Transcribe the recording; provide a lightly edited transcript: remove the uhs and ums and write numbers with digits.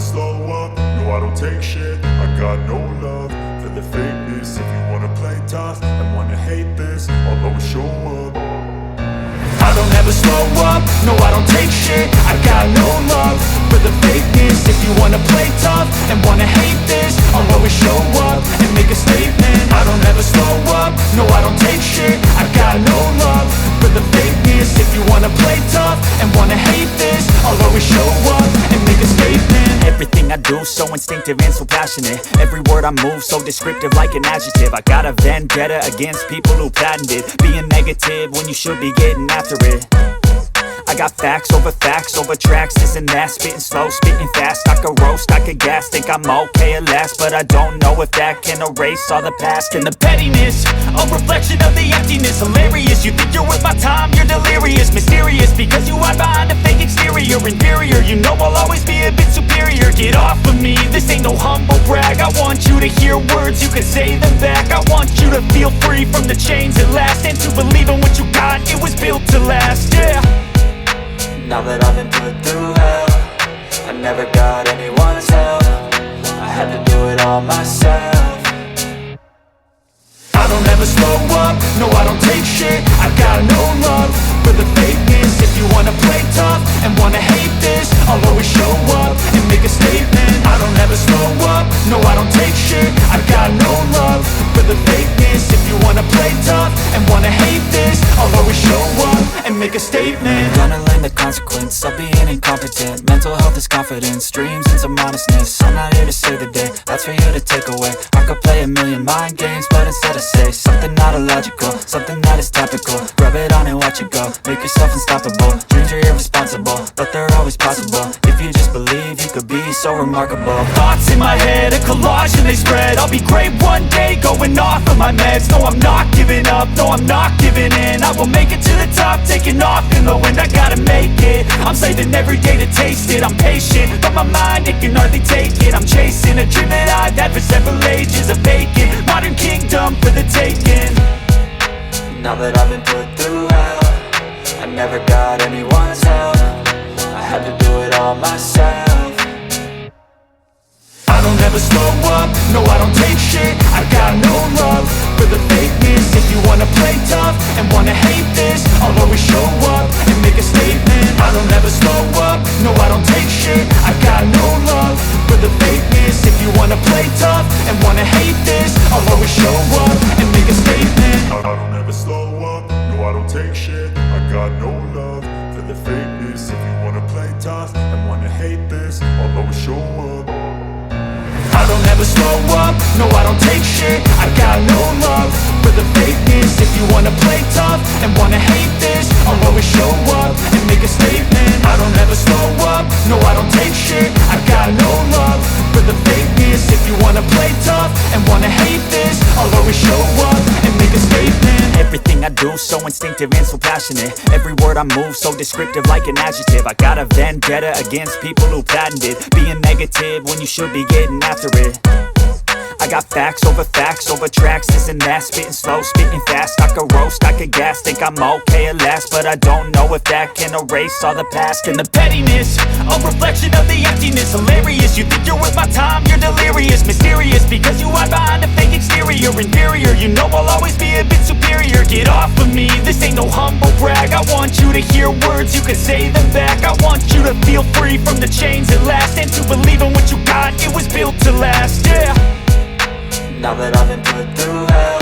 slow up, no I don't take shit. I got no love for the fakeness. If you wanna play tough and wanna hate this, I'll always show up. I don't ever slow up, no I don't take shit. I got no love for the fakeness. If you wanna play tough and wanna hate this, I'll always show up and make a statement. I don't ever slow up, no I don't take shit. I got no love for the fakeness. If you wanna play tough and wanna hate this, I'll always show up and make a statement. Everything I do so instinctive and so passionate. Every word I move so descriptive like an adjective. I got a vendetta against people who patented being negative when you should be getting after it. I got facts over tracks, this and that. Spitting slow, spitting fast. I could roast, I could gas. Think I'm okay at last, but I don't know if that can erase all the past. And the pettiness, a reflection of the emptiness. Hilarious, you think you're worth my time, you're delirious. Mysterious, because you hide behind a fake exterior. Inferior, you know I'll always be a bit superior. Get off of me, this ain't no humble brag. I want you to hear words, you can say them back. I want you to feel free from the chains at last, and to believe in what you got, it was built to last, yeah. Now that I've been put through hell, I never got anyone's help. I had to do it all myself. I don't ever slow up, no I don't take shit. I got no love for the fakeness. If you wanna play tough and wanna hate this, I'll always show up and make a statement. I don't ever slow up, no I don't take shit. I got no love for the fakeness. If you wanna play tough and wanna hate this, I'll always show up and make a statement. Gonna learn the consequence of being incompetent. Mental health is confidence, dreams and some honestness. I'm not here to save the day, that's for you to take away. I could play a million mind games, but instead I say something not illogical, something that is topical. Rub it on and watch it go, make yourself unstoppable. Dreams are irresponsible, but they're always possible. If you just believe, you could be so remarkable. Thoughts in my head, a collage and they spread. I'll be great one day, going off of my meds. No, I'm not giving up, no, I'm not giving in. I will make it to the top, taking off in the wind. I gotta make it, I'm saving every day to taste it. I'm patient, but my mind, it can hardly take it. I'm chasing a dream that I've had for several ages. A vacant, modern kingdom for the taking. Now that I've been put through hell, I never got anyone's help. I had to do it all myself. I don't ever slow up, no I don't take shit. I got no love for the fakeness. If you wanna play tough and wanna hate this, I'll always show up and make a statement. I don't ever slow up, no I don't take shit. I got no love for the fakeness. If you wanna play tough and wanna hate this, I'll always show up and make a statement. I don't ever slow up, no I don't take shit. I got no love for the fakeness. If you wanna play tough and wanna hate this, I'll always show up. I don't ever slow up, no I don't take shit. I got no love for the fakeness. If you wanna play tough and wanna hate this, I'll always show up and make a statement. I don't ever slow up, no I don't take shit. I got no love for the fakeness. If you wanna play tough and wanna hate this, I'll always show up and make a statement. Everything I do so instinctive and so passionate. Every word I move so descriptive like an adjective. I got a vendetta against people who patented being negative when you should be getting after it. I got facts over tracks, this and that. Spitting slow, spitting fast. I could roast, I could gas. Think I'm okay at last, but I don't know if that can erase all the past. And the pettiness, a reflection of the emptiness. Hilarious, you think you're worth my time, you're delirious. Mysterious, because you hide behind a fake exterior. Inferior, you know I'll always be a bit superior. Get off of me, this ain't no humble brag. I want you to hear words, you can say them back. I want you to feel free from the chains at last, and to believe in what you got, it was built to last, yeah. Now that I've been put through hell,